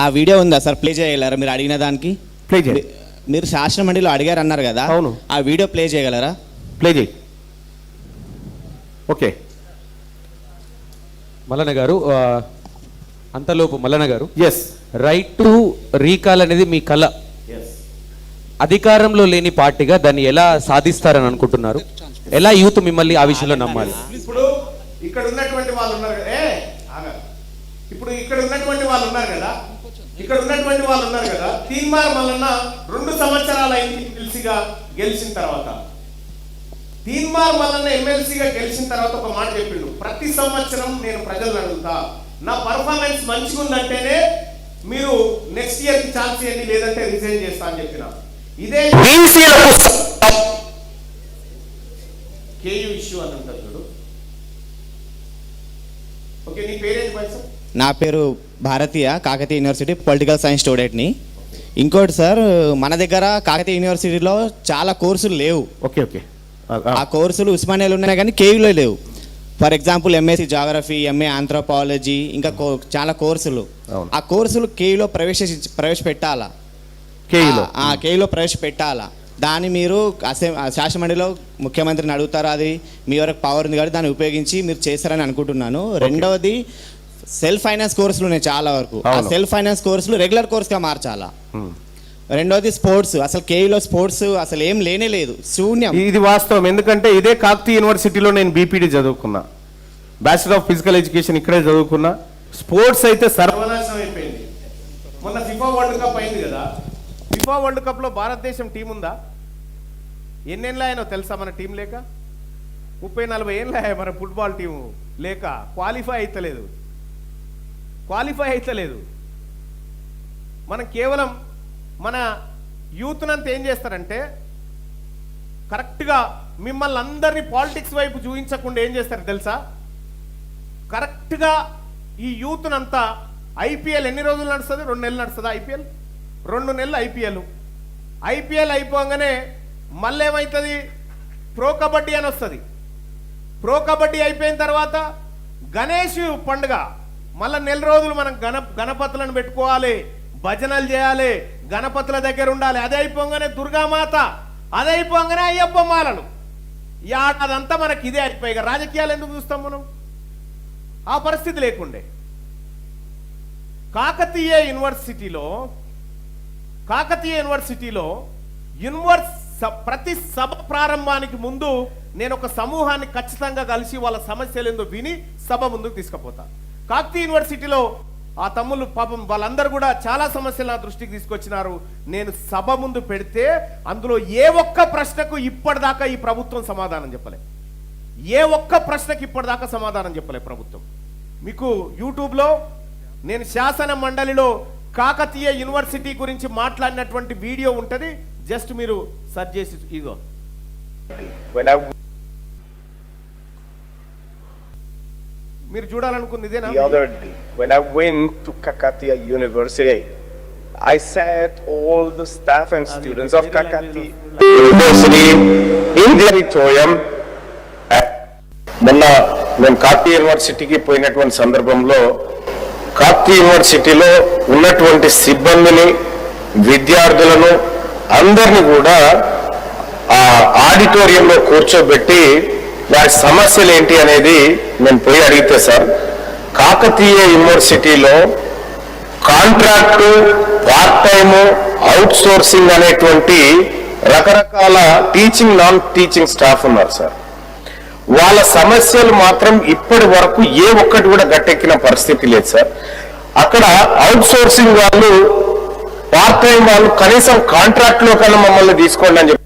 ఆ వీడియో ఉందా sir? Play చేయగలరా మీరు అడిగిన దానికి? ప్లే చేయండి. మీరు శాసన మండలిలో అడిగారు అన్నారు కదా, అవును. ఆ వీడియో ప్లే చేయగలరా? ప్లే చేయి. ఓకే మల్లన్న గారు, అంతలోపు Mallanna garu, yes, right to recall అనేది మీ కళ. అధికారంలో లేని పార్టీగా దాన్ని ఎలా సాధిస్తారని అనుకుంటున్నారు? ఎలా యూత్ మిమ్మల్ని ఆ విషయంలో నమ్మాలి? ఇప్పుడు ఇక్కడ ఉన్నటువంటి వాళ్ళు ఉన్నారు కదా, ఇప్పుడు ఇక్కడ ఉన్నటువంటి వాళ్ళు ఉన్నారు కదా, తీన్మార్ మల్లన్న 2 సంవత్సరాలు అయింది ఎమ్మెల్సీగా గెలిచిన తర్వాత. తీన్మార్ మల్లన్న ఎమ్మెల్సీగా గెలిచిన తర్వాత ఒక మాట చెప్పిండు, ప్రతి సంవత్సరం నేను ప్రజలను అడుగుతా, నా పర్ఫార్మెన్స్ మంచిగా ఉందంటేనే మీరు నెక్స్ట్ ఇయర్ కి ఛాన్స్ ఇవ్వండి, లేదంటే రిజైన్ చేస్తా అని చెప్పిన. ఇదే కేయూ ఇష్యూ అని ఉంటుంది చూడు. ఓకే, నీ పేరేంటి బాయ్ సార్? నా పేరు Bharatiya, Kakatiya university political science స్టూడెంట్ని. ఇంకోటి సార్, మన దగ్గర కాకతీయ యూనివర్సిటీలో చాలా కోర్సులు లేవు. Okay okay. ఆ కోర్సులు ఉస్మానియాలో ఉన్నాయి కానీ కేయూలో లేవు. For example MSc geography, MA anthropology, ఇంకా చాలా కోర్సులు. ఆ కోర్సులు కేయూలో ప్రవేశపెట్టాలా, కేయూలో ప్రవేశపెట్టాలా. దాన్ని మీరు శాసనమండలిలో ముఖ్యమంత్రిని అడుగుతారా? అది మీ వరకు పవర్ ఉంది కాబట్టి దాన్ని ఉపయోగించి మీరు చేస్తారని అనుకుంటున్నాను. రెండవది, సెల్ఫ్ ఫైనాన్స్ కోర్సులు ఉన్నాయి చాలా వరకు. ఆ సెల్ఫ్ ఫైనాన్స్ కోర్సులు రెగ్యులర్ కోర్సుగా మార్చాలా. రెండోది స్పోర్ట్స్, అసలు కేయూలో స్పోర్ట్స్ అసలు ఏం లేనే లేదు, శూన్యం. ఇది వాస్తవం. ఎందుకంటే ఇదే కాకతీయ యూనివర్సిటీలో నేను బీపీడీ చదువుకున్నా, బ్యాచిలర్ ఆఫ్ ఫిజికల్ ఎడ్యుకేషన్ ఇక్కడే చదువుకున్నా. స్పోర్ట్స్ అయితే సర్వనాశనం అయిపోయింది. మొన్న ఫిఫా వరల్డ్ కప్ అయింది కదా, ఫిఫా వరల్డ్ కప్ లో భారతదేశం టీం ఉందా? ఎన్నేళ్ళ ఆయనో తెలుసా మన టీం లేక? 30-40 ఏళ్ళ మన ఫుట్బాల్ టీం లేక క్వాలిఫై అవుతలేదు. మనం కేవలం మన యూత్నంతా ఏం చేస్తారంటే, కరెక్ట్గా మిమ్మల్ని అందరినీ పాలిటిక్స్ వైపు చూపించకుండా ఏం చేస్తారు తెలుసా? కరెక్ట్గా ఈ యూత్నంతా ఐపీఎల్ ఎన్ని రోజులు నడుస్తుంది? 2 నెలలు నడుస్తుంది ఐపీఎల్. 2 నెలలు ఐపీఎల్ అయిపోగానే మళ్ళీ ఏమవుతుంది? ప్రో కబడ్డీ అని వస్తుంది. ప్రో కబడ్డీ అయిపోయిన తర్వాత గణేష్ పండుగ, మళ్ళీ 1 నెల రోజులు మనం గణపతులను పెట్టుకోవాలి, భజనలు చేయాలి, గణపతుల దగ్గర ఉండాలి. అదే అయిపోగానే దుర్గామాత, అదే అయిపోగానే అయ్యప్ప మాలలు. అదంతా మనకి ఇదే అయిపోయి రాజకీయాలు ఎందుకు చూస్తాం మనం? ఆ పరిస్థితి లేకుండే కాకతీయ యూనివర్సిటీలో ప్రతి సభ ప్రారంభానికి ముందు నేను ఒక సమూహాన్ని ఖచ్చితంగా కలిసి వాళ్ళ సమస్యలు ఏందో విని సభ ముందుకు తీసుకుపోతా. కాకతీయ యూనివర్సిటీలో ఆ తమ్ముళ్ళు పాపం వాళ్ళందరూ కూడా చాలా సమస్యలు నా దృష్టికి తీసుకొచ్చినారు. నేను సభ ముందు పెడితే అందులో ఏ ఒక్క ప్రశ్నకు ఇప్పటిదాకా ఈ ప్రభుత్వం సమాధానం చెప్పలే. ప్రభుత్వం. మీకు యూట్యూబ్లో నేను శాసన మండలిలో కాకతీయ యూనివర్సిటీ గురించి మాట్లాడినటువంటి వీడియో ఉంటుంది, జస్ట్ మీరు సెర్చ్ చేసి ఇగో. మీరు చూడాలనుకుంది ఇదేనా? The other day, when I went to Kakatiya University, I sat all the staff and students of Kakatiya University in the auditorium. మొన్న మేము కాకతీయ యూనివర్సిటీకి పోయినటువంటి సందర్భంలో కాకతీయ యూనివర్సిటీలో ఉన్నటువంటి సిబ్బందిని, విద్యార్థులను అందరినీ కూడా ఆ ఆడిటోరియంలో కూర్చోబెట్టి వారి సమస్యలు ఏంటి అనేది నేను పోయి అడిగితే, సార్ కాకతీయ యూనివర్సిటీలో contract, part time, out sourcing అనేటువంటి రకరకాల టీచింగ్, నాన్ టీచింగ్ స్టాఫ్ ఉన్నారు సార్. వాళ్ళ సమస్యలు మాత్రం ఇప్పటి వరకు ఏ ఒక్కటి కూడా గట్టెక్కిన పరిస్థితి లేదు సార్. అక్కడ అవుట్ సోర్సింగ్ వాళ్ళు, పార్ట్ టైం వాళ్ళు కనీసం కాంట్రాక్ట్ లో కన్నా మమ్మల్ని తీసుకోండి అని చెప్పి